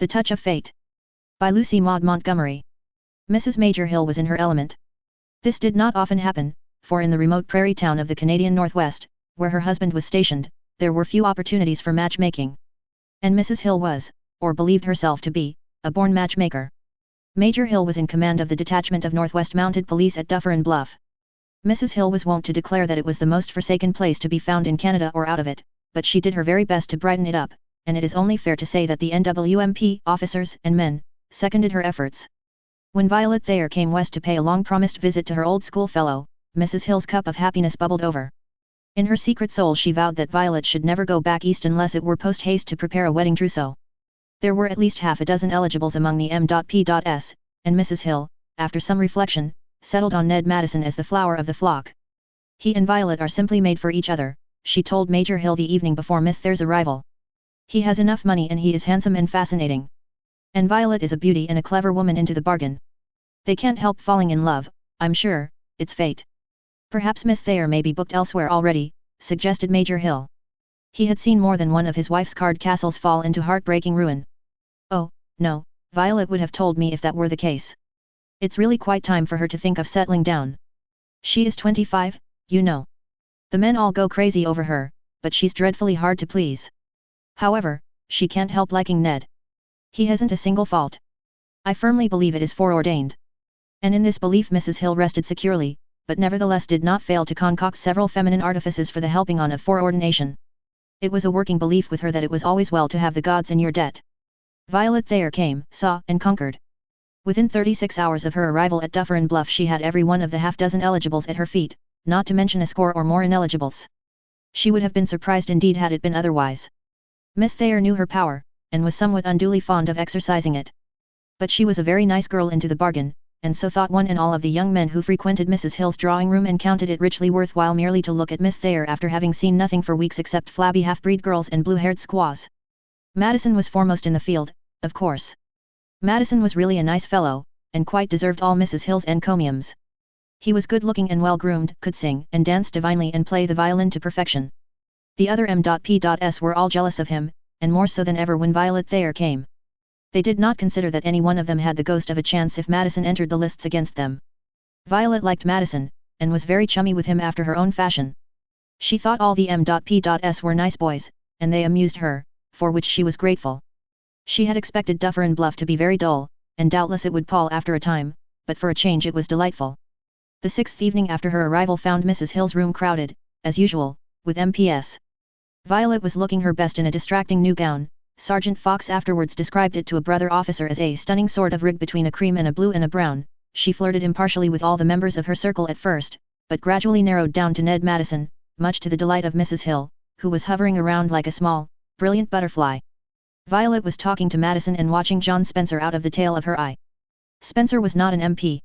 The Touch of Fate. By Lucy Maud Montgomery. Mrs. Major Hill was in her element. This did not often happen, for in the remote prairie town of the Canadian Northwest, where her husband was stationed, there were few opportunities for matchmaking. And Mrs. Hill was, or believed herself to be, a born matchmaker. Major Hill was in command of the detachment of Northwest Mounted Police at Dufferin Bluff. Mrs. Hill was wont to declare that it was the most forsaken place to be found in Canada or out of it, but she did her very best to brighten it up, and it is only fair to say that the NWMP officers and men seconded her efforts. When Violet Thayer came west to pay a long-promised visit to her old schoolfellow, Mrs. Hill's cup of happiness bubbled over. In her secret soul she vowed that Violet should never go back east unless it were post-haste to prepare a wedding trousseau. There were at least half a dozen eligibles among the M.P.S., and Mrs. Hill, after some reflection, settled on Ned Madison as the flower of the flock. He and Violet are simply made for each other, she told Major Hill the evening before Miss Thayer's arrival. He has enough money and he is handsome and fascinating. And Violet is a beauty and a clever woman into the bargain. They can't help falling in love, I'm sure, it's fate. Perhaps Miss Thayer may be booked elsewhere already, suggested Major Hill. He had seen more than one of his wife's card castles fall into heartbreaking ruin. Oh, no, Violet would have told me if that were the case. It's really quite time for her to think of settling down. She is 25, you know. The men all go crazy over her, but she's dreadfully hard to please. However, she can't help liking Ned. He hasn't a single fault. I firmly believe it is foreordained. And in this belief Mrs. Hill rested securely, but nevertheless did not fail to concoct several feminine artifices for the helping on of foreordination. It was a working belief with her that it was always well to have the gods in your debt. Violet Thayer came, saw, and conquered. Within 36 hours of her arrival at Dufferin Bluff she had every one of the half-dozen eligibles at her feet, not to mention a score or more ineligibles. She would have been surprised indeed had it been otherwise. Miss Thayer knew her power, and was somewhat unduly fond of exercising it. But she was a very nice girl into the bargain, and so thought one and all of the young men who frequented Mrs. Hill's drawing room and counted it richly worthwhile merely to look at Miss Thayer after having seen nothing for weeks except flabby half-breed girls and blue-haired squaws. Madison was foremost in the field, of course. Madison was really a nice fellow, and quite deserved all Mrs. Hill's encomiums. He was good-looking and well-groomed, could sing and dance divinely and play the violin to perfection. The other M.P.S. were all jealous of him, and more so than ever when Violet Thayer came. They did not consider that any one of them had the ghost of a chance if Madison entered the lists against them. Violet liked Madison, and was very chummy with him after her own fashion. She thought all the M.P.S. were nice boys, and they amused her, for which she was grateful. She had expected Dufferin Bluff to be very dull, and doubtless it would pall after a time, but for a change it was delightful. The sixth evening after her arrival found Mrs. Hill's room crowded, as usual, with M.P.s. Violet was looking her best in a distracting new gown. Sergeant Fox afterwards described it to a brother officer as a stunning sort of rig between a cream and a blue and a brown. She flirted impartially with all the members of her circle at first, but gradually narrowed down to Ned Madison, much to the delight of Mrs. Hill, who was hovering around like a small, brilliant butterfly. Violet was talking to Madison and watching John Spencer out of the tail of her eye. Spencer was not an MP.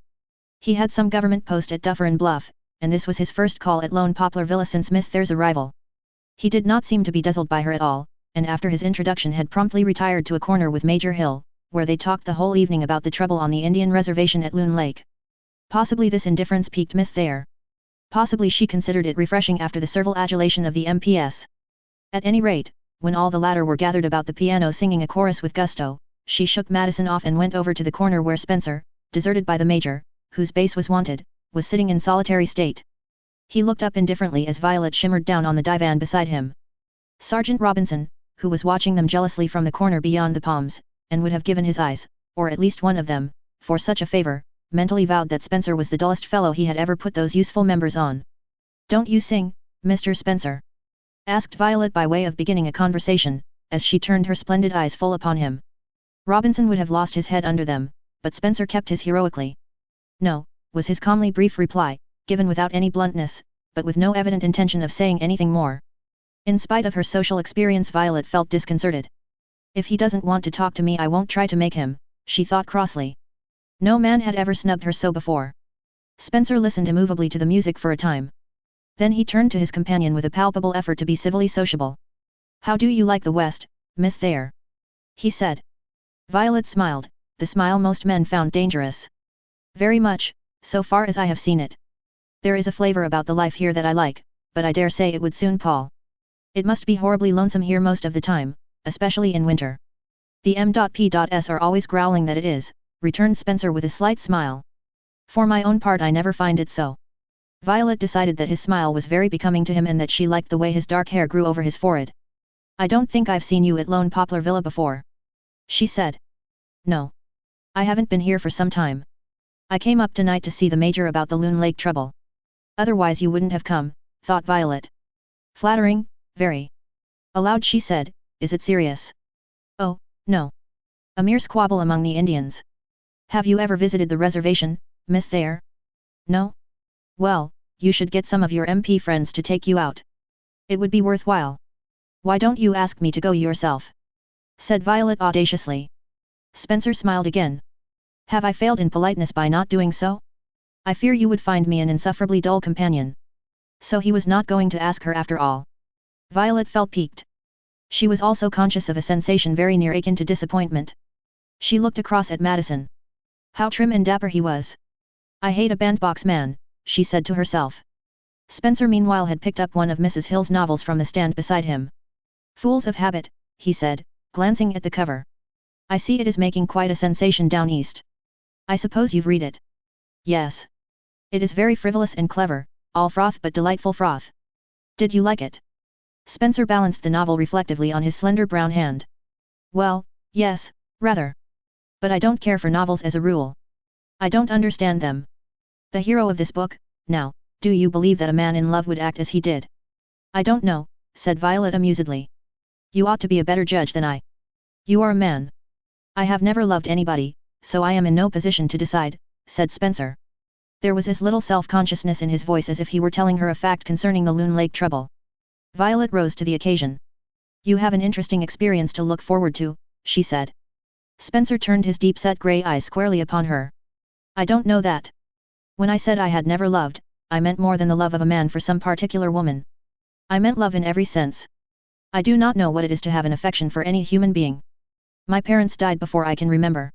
He had some government post at Dufferin Bluff, and this was his first call at Lone Poplar Villa since Miss Thayer's arrival. He did not seem to be dazzled by her at all, and after his introduction had promptly retired to a corner with Major Hill, where they talked the whole evening about the trouble on the Indian reservation at Loon Lake. Possibly this indifference piqued Miss Thayer. Possibly she considered it refreshing after the servile adulation of the M.P.s. At any rate, when all the latter were gathered about the piano singing a chorus with gusto, she shook Madison off and went over to the corner where Spencer, deserted by the Major, whose bass was wanted, was sitting in solitary state. He looked up indifferently as Violet shimmered down on the divan beside him. Sergeant Robinson, who was watching them jealously from the corner beyond the palms, and would have given his eyes, or at least one of them, for such a favor, mentally vowed that Spencer was the dullest fellow he had ever put those useful members on. "Don't you sing, Mr. Spencer?" asked Violet by way of beginning a conversation, as she turned her splendid eyes full upon him. Robinson would have lost his head under them, but Spencer kept his heroically. "No," was his calmly brief reply, given without any bluntness, but with no evident intention of saying anything more. In spite of her social experience Violet felt disconcerted. "If he doesn't want to talk to me I won't try to make him," she thought crossly. No man had ever snubbed her so before. Spencer listened immovably to the music for a time. Then he turned to his companion with a palpable effort to be civilly sociable. "How do you like the West, Miss Thayer?" he said. Violet smiled, the smile most men found dangerous. "Very much, so far as I have seen it. There is a flavor about the life here that I like, but I dare say it would soon pall. It must be horribly lonesome here most of the time, especially in winter." The M.P.S are always growling that it is, returned Spencer with a slight smile. For my own part I never find it so. Violet decided that his smile was very becoming to him and that she liked the way his dark hair grew over his forehead. I don't think I've seen you at Lone Poplar Villa before, she said. No. I haven't been here for some time. I came up tonight to see the Major about the Loon Lake trouble. Otherwise you wouldn't have come, thought Violet. Flattering, very. Aloud she said, is it serious? Oh, no. A mere squabble among the Indians. Have you ever visited the reservation, Miss Thayer? No? Well, you should get some of your MP friends to take you out. It would be worthwhile. Why don't you ask me to go yourself? Said Violet audaciously. Spencer smiled again. Have I failed in politeness by not doing so? I fear you would find me an insufferably dull companion. So he was not going to ask her after all. Violet felt piqued. She was also conscious of a sensation very near akin to disappointment. She looked across at Madison. How trim and dapper he was. I hate a bandbox man, she said to herself. Spencer meanwhile had picked up one of Mrs. Hill's novels from the stand beside him. Fools of Habit, he said, glancing at the cover. I see it is making quite a sensation down east. I suppose you've read it. Yes. It is very frivolous and clever, all froth but delightful froth. Did you like it? Spencer balanced the novel reflectively on his slender brown hand. Well, yes, rather. But I don't care for novels as a rule. I don't understand them. The hero of this book, now, do you believe that a man in love would act as he did? I don't know, said Violet amusedly. You ought to be a better judge than I. You are a man. I have never loved anybody, so I am in no position to decide, said Spencer. There was as little self-consciousness in his voice as if he were telling her a fact concerning the Loon Lake trouble. Violet rose to the occasion. You have an interesting experience to look forward to, she said. Spencer turned his deep-set grey eyes squarely upon her. I don't know that. When I said I had never loved, I meant more than the love of a man for some particular woman. I meant love in every sense. I do not know what it is to have an affection for any human being. My parents died before I can remember.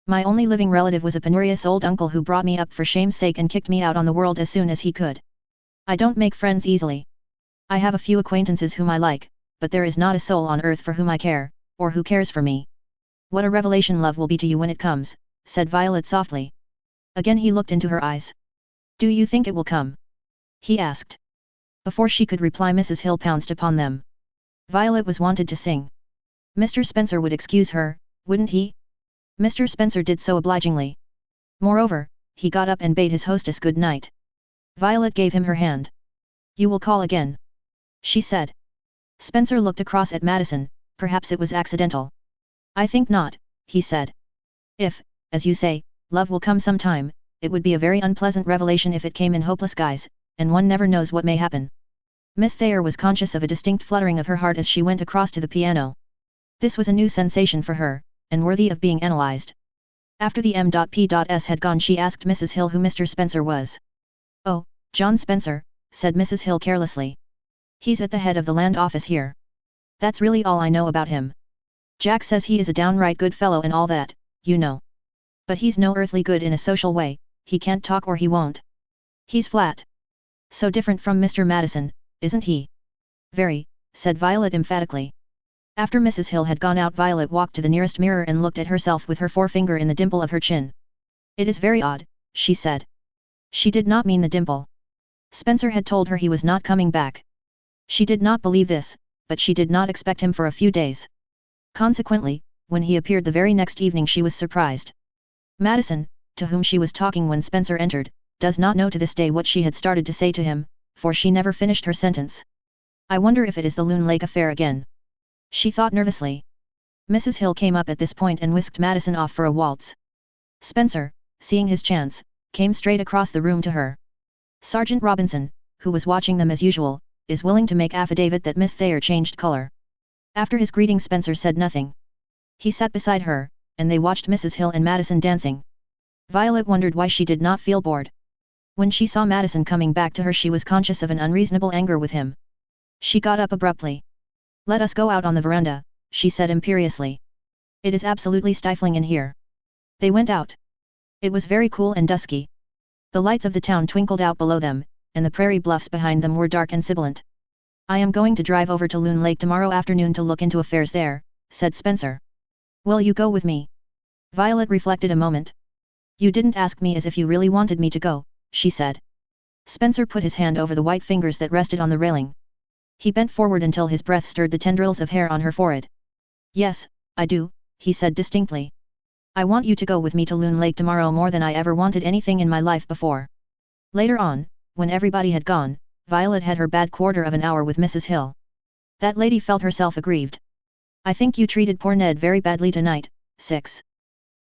My only living relative was a penurious old uncle who brought me up for shame's sake and kicked me out on the world as soon as he could. I don't make friends easily. I have a few acquaintances whom I like, but there is not a soul on earth for whom I care, or who cares for me. What a revelation love will be to you when it comes, said Violet softly. Again he looked into her eyes. Do you think it will come? He asked. Before she could reply Mrs. Hill pounced upon them. Violet was wanted to sing. Mr. Spencer would excuse her, wouldn't he? Mr. Spencer did so obligingly. Moreover, he got up and bade his hostess good night. Violet gave him her hand. You will call again, she said. Spencer looked across at Madison, perhaps it was accidental. I think not, he said. If, as you say, love will come sometime, it would be a very unpleasant revelation if it came in hopeless guise, and one never knows what may happen. Miss Thayer was conscious of a distinct fluttering of her heart as she went across to the piano. This was a new sensation for her, and worthy of being analyzed. After the M.P.S had gone she asked Mrs. Hill who Mr. Spencer was. Oh, John Spencer, said Mrs. Hill carelessly. He's at the head of the land office here. That's really all I know about him. Jack says he is a downright good fellow and all that, you know. But he's no earthly good in a social way, he can't talk or he won't. He's flat. So different from Mr. Madison, isn't he? Very, said Violet emphatically. After Mrs. Hill had gone out Violet walked to the nearest mirror and looked at herself with her forefinger in the dimple of her chin. It is very odd, she said. She did not mean the dimple. Spencer had told her he was not coming back. She did not believe this, but she did not expect him for a few days. Consequently, when he appeared the very next evening she was surprised. Madison, to whom she was talking when Spencer entered, does not know to this day what she had started to say to him, for she never finished her sentence. I wonder if it is the Loon Lake affair again, she thought nervously. Mrs. Hill came up at this point and whisked Madison off for a waltz. Spencer, seeing his chance, came straight across the room to her. Sergeant Robinson, who was watching them as usual, is willing to make affidavit that Miss Thayer changed color. After his greeting Spencer said nothing. He sat beside her, and they watched Mrs. Hill and Madison dancing. Violet wondered why she did not feel bored. When she saw Madison coming back to her she was conscious of an unreasonable anger with him. She got up abruptly. Let us go out on the veranda, she said imperiously. It is absolutely stifling in here. They went out. It was very cool and dusky. The lights of the town twinkled out below them, and the prairie bluffs behind them were dark and sibilant. I am going to drive over to Loon Lake tomorrow afternoon to look into affairs there, said Spencer. Will you go with me? Violet reflected a moment. You didn't ask me as if you really wanted me to go, she said. Spencer put his hand over the white fingers that rested on the railing. He bent forward until his breath stirred the tendrils of hair on her forehead. Yes, I do, he said distinctly. I want you to go with me to Loon Lake tomorrow more than I ever wanted anything in my life before. Later on, when everybody had gone, Violet had her bad quarter of an hour with Mrs. Hill. That lady felt herself aggrieved. I think you treated poor Ned very badly tonight, 6.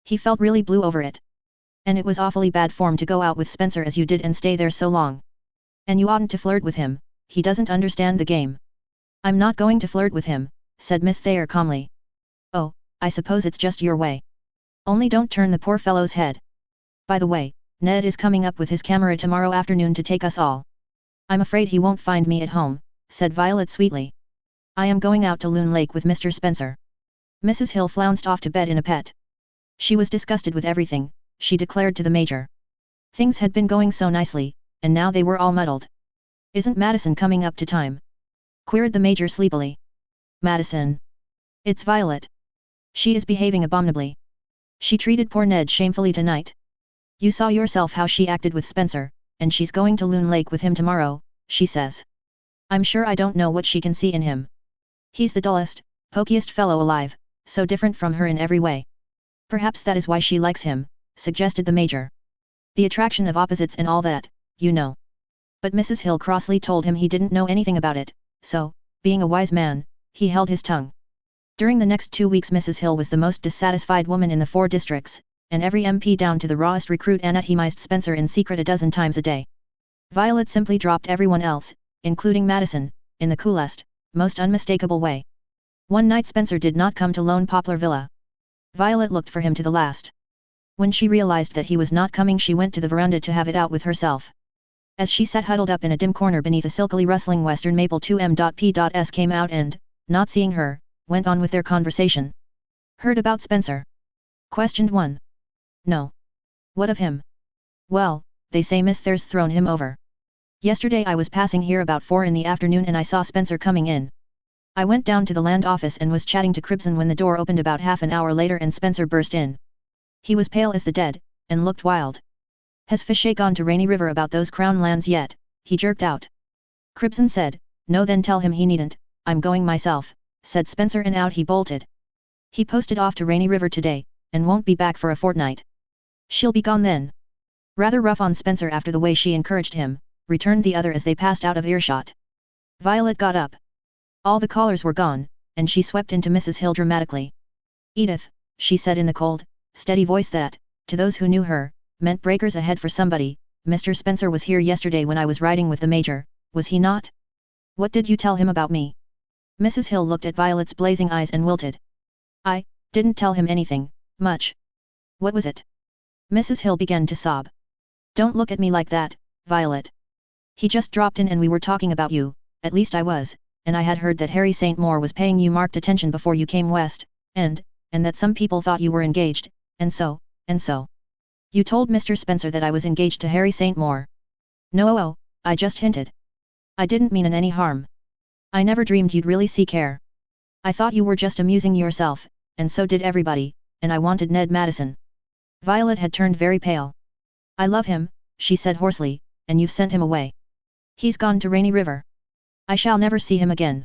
He felt really blue over it. And it was awfully bad form to go out with Spencer as you did and stay there so long. And you oughtn't to flirt with him, he doesn't understand the game. I'm not going to flirt with him, said Miss Thayer calmly. Oh, I suppose it's just your way. Only don't turn the poor fellow's head. By the way, Ned is coming up with his camera tomorrow afternoon to take us all. I'm afraid he won't find me at home, said Violet sweetly. I am going out to Loon Lake with Mr. Spencer. Mrs. Hill flounced off to bed in a pet. She was disgusted with everything, she declared to the Major. Things had been going so nicely, and now they were all muddled. Isn't Madison coming up to time? Queried the Major sleepily. Madison. It's Violet. She is behaving abominably. She treated poor Ned shamefully tonight. You saw yourself how she acted with Spencer, and she's going to Loon Lake with him tomorrow, she says. I'm sure I don't know what she can see in him. He's the dullest, pokiest fellow alive, so different from her in every way. Perhaps that is why she likes him, suggested the Major. The attraction of opposites and all that, you know. But Mrs. Hill crossly told him he didn't know anything about it, so, being a wise man, he held his tongue. During the next 2 weeks Mrs. Hill was the most dissatisfied woman in the 4 districts, and every MP down to the rawest recruit anathemized Spencer in secret a dozen times a day. Violet simply dropped everyone else, including Madison, in the coolest, most unmistakable way. One night Spencer did not come to Lone Poplar Villa. Violet looked for him to the last. When she realized that he was not coming she went to the veranda to have it out with herself. As she sat huddled up in a dim corner beneath a silkily rustling western maple 2M.P.S came out and, not seeing her, went on with their conversation. Heard about Spencer? Questioned one. No. What of him? Well, they say Miss Thayer's thrown him over. Yesterday I was passing here about 4 in the afternoon and I saw Spencer coming in. I went down to the land office and was chatting to Cribson when the door opened about half an hour later and Spencer burst in. He was pale as the dead, and looked wild. Has Fichet gone to Rainy River about those crown lands yet? He jerked out. Cribson said, no then tell him he needn't, I'm going myself, said Spencer and out he bolted. He posted off to Rainy River today, and won't be back for a fortnight. She'll be gone then. Rather rough on Spencer after the way she encouraged him, returned the other as they passed out of earshot. Violet got up. All the callers were gone, and she swept into Mrs. Hill dramatically. Edith, she said in the cold, steady voice that, to those who knew her, meant breakers ahead for somebody. Mr. Spencer was here yesterday when I was riding with the Major, was he not? What did you tell him about me? Mrs. Hill looked at Violet's blazing eyes and wilted. I didn't tell him anything, much. What was it? Mrs. Hill began to sob. Don't look at me like that, Violet. He just dropped in and we were talking about you, at least I was, and I had heard that Harry St. Moore was paying you marked attention before you came west, and that some people thought you were engaged, and so. You told Mr. Spencer that I was engaged to Harry St. Moore. No, I just hinted. I didn't mean any harm. I never dreamed you'd really seek care. I thought you were just amusing yourself, and so did everybody, and I wanted Ned Madison. Violet had turned very pale. I love him, she said hoarsely, and you've sent him away. He's gone to Rainy River. I shall never see him again.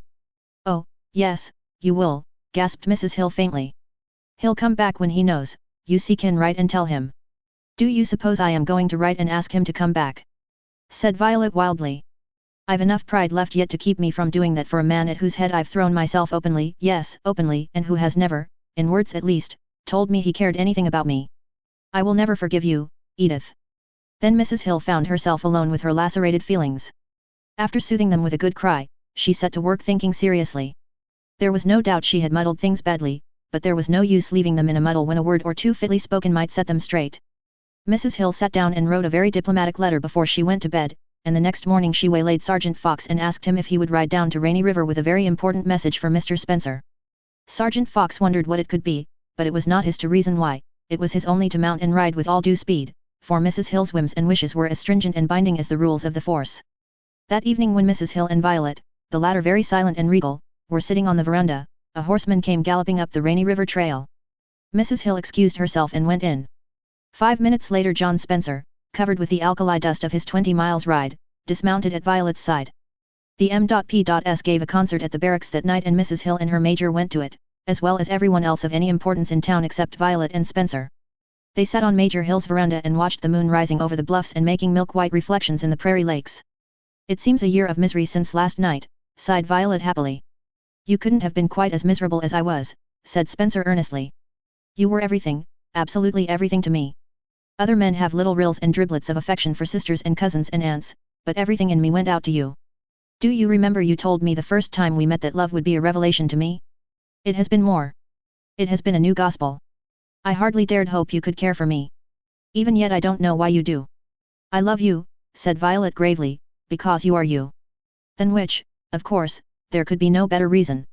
Oh, yes, you will, gasped Mrs. Hill faintly. He'll come back when he knows, you can write and tell him. Do you suppose I am going to write and ask him to come back? Said Violet wildly. I've enough pride left yet to keep me from doing that for a man at whose head I've thrown myself openly, yes, openly, and who has never, in words at least, told me he cared anything about me. I will never forgive you, Edith. Then Mrs. Hill found herself alone with her lacerated feelings. After soothing them with a good cry, she set to work thinking seriously. There was no doubt she had muddled things badly, but there was no use leaving them in a muddle when a word or two fitly spoken might set them straight. Mrs. Hill sat down and wrote a very diplomatic letter before she went to bed, and the next morning she waylaid Sergeant Fox and asked him if he would ride down to Rainy River with a very important message for Mr. Spencer. Sergeant Fox wondered what it could be, but it was not his to reason why, it was his only to mount and ride with all due speed, for Mrs. Hill's whims and wishes were as stringent and binding as the rules of the force. That evening when Mrs. Hill and Violet, the latter very silent and regal, were sitting on the veranda, a horseman came galloping up the Rainy River trail. Mrs. Hill excused herself and went in. 5 minutes later John Spencer, covered with the alkali dust of his 20 miles ride, dismounted at Violet's side. The M.P.S. gave a concert at the barracks that night and Mrs. Hill and her major went to it, as well as everyone else of any importance in town except Violet and Spencer. They sat on Major Hill's veranda and watched the moon rising over the bluffs and making milk-white reflections in the prairie lakes. It seems a year of misery since last night, sighed Violet happily. You couldn't have been quite as miserable as I was, said Spencer earnestly. You were everything, absolutely everything to me. Other men have little rills and driblets of affection for sisters and cousins and aunts, but everything in me went out to you. Do you remember you told me the first time we met that love would be a revelation to me? It has been more. It has been a new gospel. I hardly dared hope you could care for me. Even yet I don't know why you do. I love you, said Violet gravely, because you are you. Than which, of course, there could be no better reason.